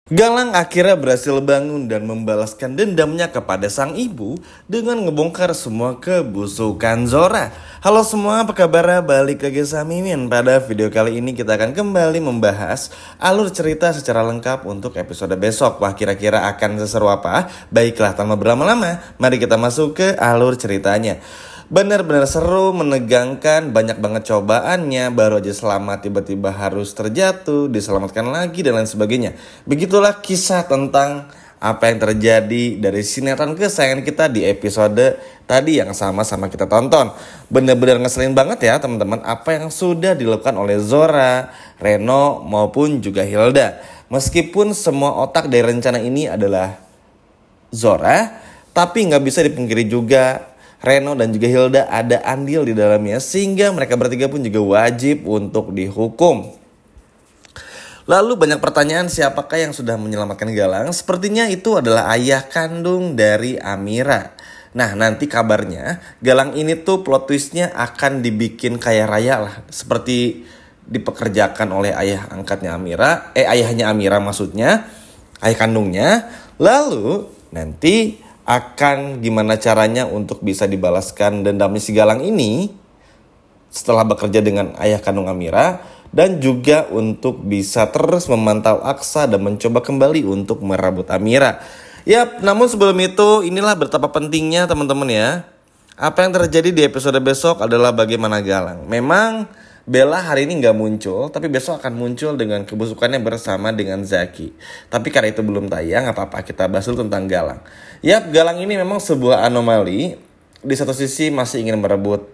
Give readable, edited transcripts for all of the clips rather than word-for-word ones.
Galang akhirnya berhasil bangun dan membalaskan dendamnya kepada sang ibu dengan ngebongkar semua kebusukan Zora. Halo semua, apa kabar? Balik lagi sama Mimin. Pada video kali ini kita akan kembali membahas alur cerita secara lengkap untuk episode besok. Wah, kira-kira akan seseru apa? Baiklah, tanpa berlama-lama, mari kita masuk ke alur ceritanya. Benar-benar seru, menegangkan, banyak banget cobaannya, baru aja selamat tiba-tiba harus terjatuh, diselamatkan lagi dan lain sebagainya. Begitulah kisah tentang apa yang terjadi dari sinetron kesayangan kita di episode tadi yang sama-sama kita tonton. Benar-benar ngeselin banget ya teman-teman apa yang sudah dilakukan oleh Zora, Reno maupun juga Hilda. Meskipun semua otak dari rencana ini adalah Zora, tapi nggak bisa dipungkiri juga Reno dan juga Hilda ada andil di dalamnya sehingga mereka bertiga pun juga wajib untuk dihukum. Lalu banyak pertanyaan, siapakah yang sudah menyelamatkan Galang? Sepertinya itu adalah ayah kandung dari Amira. Nah, nanti kabarnya Galang ini tuh plot twistnya akan dibikin kaya raya lah, seperti dipekerjakan oleh ayah angkatnya Amira, ayahnya Amira maksudnya, ayah kandungnya. Lalu nanti akan gimana caranya untuk bisa dibalaskan dendamnya si Galang ini setelah bekerja dengan ayah kandung Amira, dan juga untuk bisa terus memantau Aksa dan mencoba kembali untuk merebut Amira. Yap, namun sebelum itu inilah betapa pentingnya teman-teman ya. Apa yang terjadi di episode besok adalah bagaimana Galang. Memang Bella hari ini gak muncul, tapi besok akan muncul dengan kebusukannya bersama dengan Zaki. Tapi karena itu belum tayang, gak apa-apa, kita bahas dulu tentang Galang. Yap, Galang ini memang sebuah anomali. Di satu sisi masih ingin merebut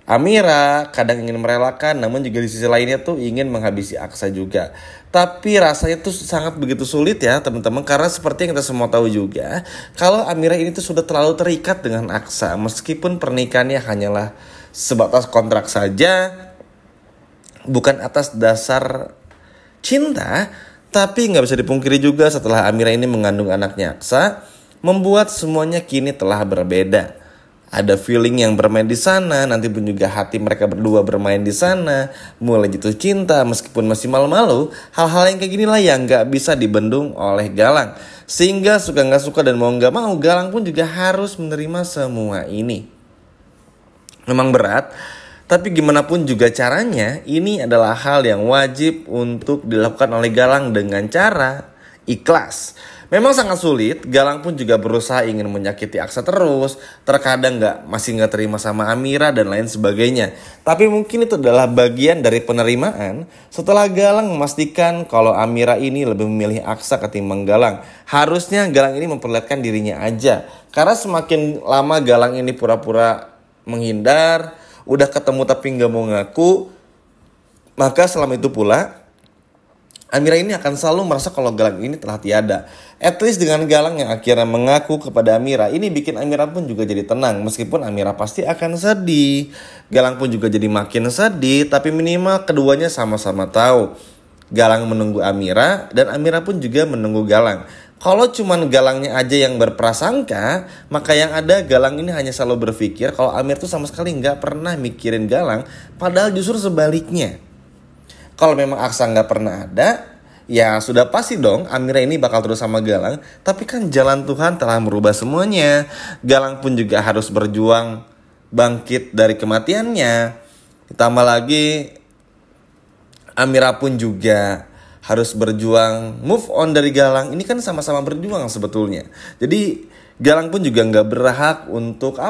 Amira, kadang ingin merelakan, namun juga di sisi lainnya tuh ingin menghabisi Aksa juga. Tapi rasanya tuh sangat begitu sulit ya teman-teman, karena seperti yang kita semua tahu juga, kalau Amira ini tuh sudah terlalu terikat dengan Aksa, meskipun pernikahannya hanyalah sebatas kontrak saja, bukan atas dasar cinta, tapi nggak bisa dipungkiri juga setelah Amira ini mengandung anaknya Aksa, membuat semuanya kini telah berbeda. Ada feeling yang bermain di sana, nanti pun juga hati mereka berdua bermain di sana, mulai jatuh cinta meskipun masih malu-malu. Hal-hal yang kayak gini lah yang nggak bisa dibendung oleh Galang, sehingga suka nggak suka dan mau nggak mau Galang pun juga harus menerima semua ini. Memang berat, tapi gimana pun juga caranya, ini adalah hal yang wajib untuk dilakukan oleh Galang dengan cara ikhlas. Memang sangat sulit, Galang pun juga berusaha ingin menyakiti Aksa terus, terkadang masih nggak terima sama Amira dan lain sebagainya. Tapi mungkin itu adalah bagian dari penerimaan setelah Galang memastikan kalau Amira ini lebih memilih Aksa ketimbang Galang. Harusnya Galang ini memperlihatkan dirinya aja, karena semakin lama Galang ini pura-pura menghindar, udah ketemu tapi nggak mau ngaku, maka selama itu pula Amira ini akan selalu merasa kalau Galang ini telah tiada. At least dengan Galang yang akhirnya mengaku kepada Amira, ini bikin Amira pun juga jadi tenang. Meskipun Amira pasti akan sedih, Galang pun juga jadi makin sedih, tapi minimal keduanya sama-sama tahu Galang menunggu Amira dan Amira pun juga menunggu Galang. Kalau cuman Galangnya aja yang berprasangka, maka yang ada Galang ini hanya selalu berpikir kalau Amir tuh sama sekali nggak pernah mikirin Galang, padahal justru sebaliknya. Kalau memang Aksa nggak pernah ada, ya sudah pasti dong Amira ini bakal terus sama Galang. Tapi kan jalan Tuhan telah merubah semuanya. Galang pun juga harus berjuang bangkit dari kematiannya. Ditambah lagi Amira pun juga harus berjuang move on dari Galang. Ini kan sama-sama berjuang sebetulnya. Jadi Galang pun juga nggak berhak untuk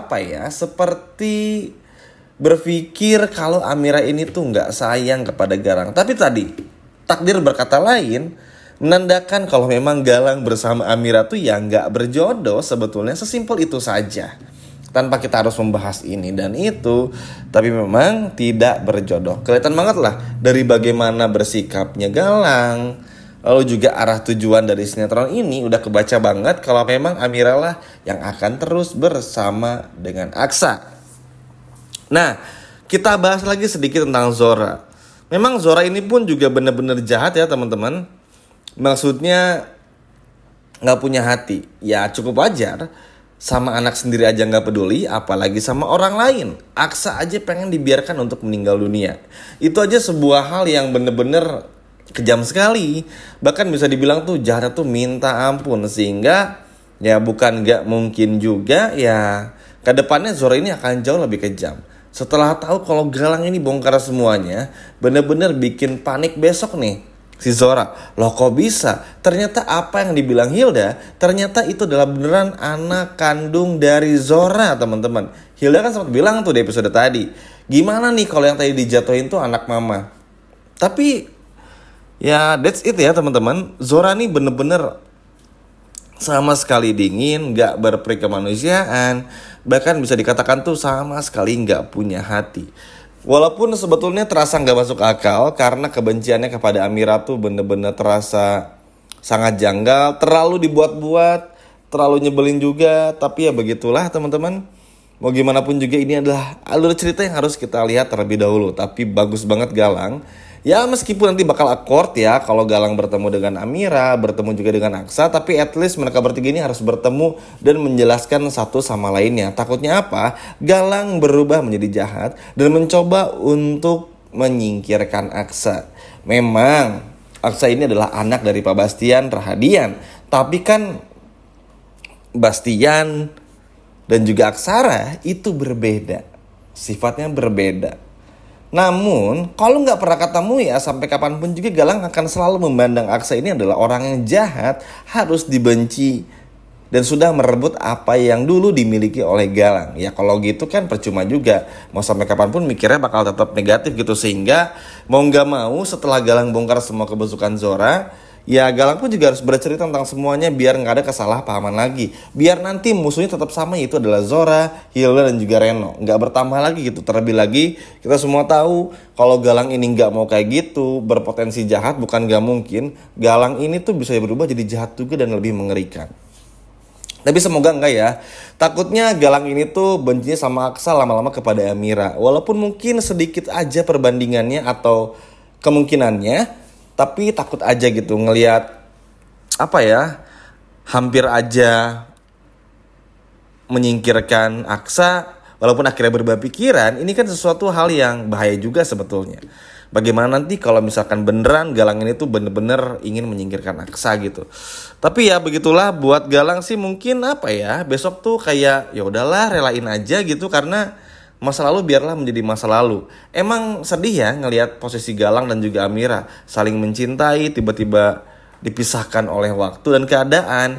seperti berpikir kalau Amira ini tuh nggak sayang kepada Galang. Tapi tadi takdir berkata lain, menandakan kalau memang Galang bersama Amira tuh ya nggak berjodoh sebetulnya. Sesimpel itu saja, tanpa kita harus membahas ini dan itu. Tapi memang tidak berjodoh. Kelihatan banget lah dari bagaimana bersikapnya Galang, lalu juga arah tujuan dari sinetron ini udah kebaca banget kalau memang Amira lah yang akan terus bersama dengan Aksa. Nah, kita bahas lagi sedikit tentang Zora. Memang Zora ini pun juga benar-benar jahat ya teman-teman. Maksudnya gak punya hati. Ya cukup wajar. Sama anak sendiri aja gak peduli, apalagi sama orang lain. Aksa aja pengen dibiarkan untuk meninggal dunia. Itu aja sebuah hal yang benar-benar kejam sekali. Bahkan bisa dibilang tuh jahatnya tuh minta ampun. Sehingga ya bukan gak mungkin juga ya kedepannya Zora ini akan jauh lebih kejam. Setelah tahu kalau Galang ini bongkar semuanya, bener-bener bikin panik besok nih si Zora. Loh kok bisa? Ternyata apa yang dibilang Hilda, ternyata itu adalah beneran anak kandung dari Zora, teman-teman. Hilda kan sempat bilang tuh di episode tadi, gimana nih kalau yang tadi dijatuhin tuh anak mama. Tapi ya that's it ya teman-teman. Zora nih bener-bener sama sekali dingin, gak berperi kemanusiaan. Bahkan bisa dikatakan tuh sama sekali gak punya hati. Walaupun sebetulnya terasa gak masuk akal, karena kebenciannya kepada Amira tuh bener-bener terasa sangat janggal. Terlalu dibuat-buat, terlalu nyebelin juga. Tapi ya begitulah teman-teman. Mau gimana pun juga ini adalah alur cerita yang harus kita lihat terlebih dahulu. Tapi bagus banget Galang. Ya meskipun nanti bakal akord ya kalau Galang bertemu dengan Amira, bertemu juga dengan Aksa, tapi at least mereka bertiga ini harus bertemu dan menjelaskan satu sama lainnya. Takutnya apa? Galang berubah menjadi jahat dan mencoba untuk menyingkirkan Aksa. Memang Aksa ini adalah anak dari Pak Bastian Rahadian, tapi kan Bastian dan juga Aksara itu berbeda, sifatnya berbeda. Namun, kalau nggak pernah ketemu ya sampai kapanpun juga Galang akan selalu memandang Aksa ini adalah orang yang jahat, harus dibenci, dan sudah merebut apa yang dulu dimiliki oleh Galang. Ya kalau gitu kan percuma juga, mau sampai kapanpun mikirnya bakal tetap negatif gitu. Sehingga mau nggak mau setelah Galang bongkar semua kebusukan Zora, ya Galang pun juga harus bercerita tentang semuanya biar nggak ada kesalahpahaman lagi. Biar nanti musuhnya tetap sama, yaitu adalah Zora, Hilda dan juga Reno. Nggak bertambah lagi gitu. Terlebih lagi kita semua tahu kalau Galang ini nggak mau kayak gitu, berpotensi jahat, bukan nggak mungkin. Galang ini tuh bisa berubah jadi jahat juga dan lebih mengerikan. Tapi semoga enggak ya. Takutnya Galang ini tuh bencinya sama Aksa lama-lama kepada Amira. Walaupun mungkin sedikit aja perbandingannya atau kemungkinannya, tapi takut aja gitu ngelihat apa ya, hampir aja menyingkirkan Aksa. Walaupun akhirnya berubah pikiran, ini kan sesuatu hal yang bahaya juga sebetulnya. Bagaimana nanti kalau misalkan beneran Galang ini tuh bener-bener ingin menyingkirkan Aksa gitu. Tapi ya begitulah, buat Galang sih mungkin apa ya, besok tuh kayak ya udahlah relain aja gitu, karena masa lalu biarlah menjadi masa lalu. Emang sedih ya ngelihat posisi Galang dan juga Amira saling mencintai tiba-tiba dipisahkan oleh waktu dan keadaan.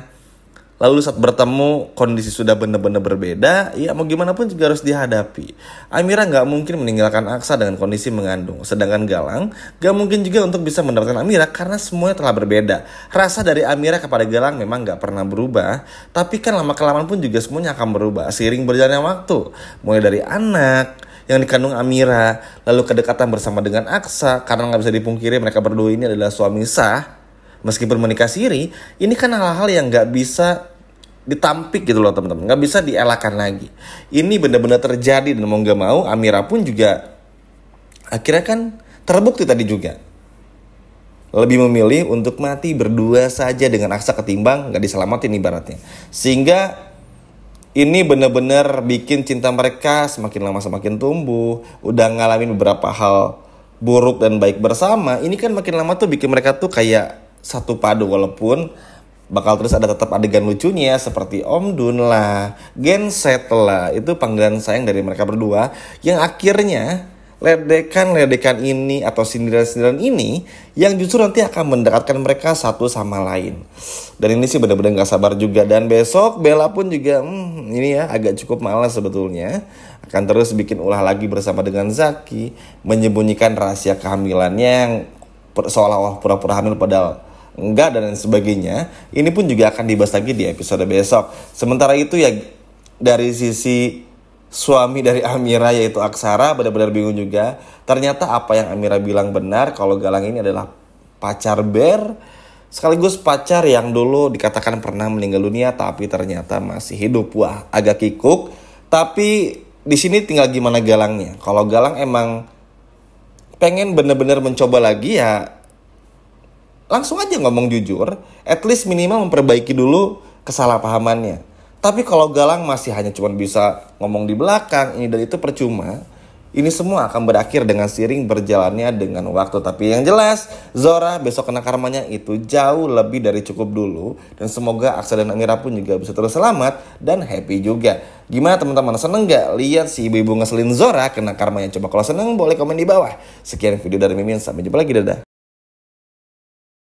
Lalu saat bertemu kondisi sudah benar-benar berbeda, ya mau gimana pun juga harus dihadapi. Amira gak mungkin meninggalkan Aksa dengan kondisi mengandung, sedangkan Galang gak mungkin juga untuk bisa mendapatkan Amira karena semuanya telah berbeda. Rasa dari Amira kepada Galang memang gak pernah berubah, tapi kan lama-kelamaan pun juga semuanya akan berubah seiring berjalannya waktu. Mulai dari anak yang dikandung Amira, lalu kedekatan bersama dengan Aksa, karena gak bisa dipungkiri mereka berdua ini adalah suami sah. Meskipun menikah siri, ini kan hal-hal yang gak bisa ditampik gitu loh teman-teman, gak bisa dielakkan lagi. Ini benar-benar terjadi dan mau gak mau Amira pun juga akhirnya kan terbukti tadi juga lebih memilih untuk mati berdua saja dengan Aksa ketimbang gak diselamatin ibaratnya. Sehingga ini benar-benar bikin cinta mereka semakin lama semakin tumbuh. Udah ngalamin beberapa hal buruk dan baik bersama, ini kan makin lama tuh bikin mereka tuh kayak satu padu. Walaupun bakal terus ada tetap adegan lucunya seperti Om Dun lah, Genset lah, itu panggilan sayang dari mereka berdua yang akhirnya ledekan-ledekan ini atau sindiran-sindiran ini yang justru nanti akan mendekatkan mereka satu sama lain. Dan ini sih benar-benar gak sabar juga. Dan besok Bella pun juga ini ya agak cukup malas sebetulnya, akan terus bikin ulah lagi bersama dengan Zaki, menyembunyikan rahasia kehamilannya yang seolah-olah pura-pura hamil padahal enggak dan sebagainya. Ini pun juga akan dibahas lagi di episode besok. Sementara itu ya dari sisi suami dari Amira yaitu Aksara benar-benar bingung juga. Ternyata apa yang Amira bilang benar, kalau Galang ini adalah pacar Ber, sekaligus pacar yang dulu dikatakan pernah meninggal dunia tapi ternyata masih hidup. Wah, agak kikuk. Tapi di sini tinggal gimana Galangnya. Kalau Galang emang pengen benar-benar mencoba lagi ya langsung aja ngomong jujur, at least minimal memperbaiki dulu kesalahpahamannya. Tapi kalau Galang masih hanya cuma bisa ngomong di belakang, ini dan itu percuma, ini semua akan berakhir dengan seiring berjalannya dengan waktu. Tapi yang jelas, Zora besok kena karmanya itu jauh lebih dari cukup dulu. Dan semoga Aksa dan Amira pun juga bisa terus selamat dan happy juga. Gimana teman-teman, seneng gak lihat si ibu-ibu ngeselin Zora kena karmanya? Coba kalau seneng boleh komen di bawah. Sekian video dari Mimin, sampai jumpa lagi, dadah.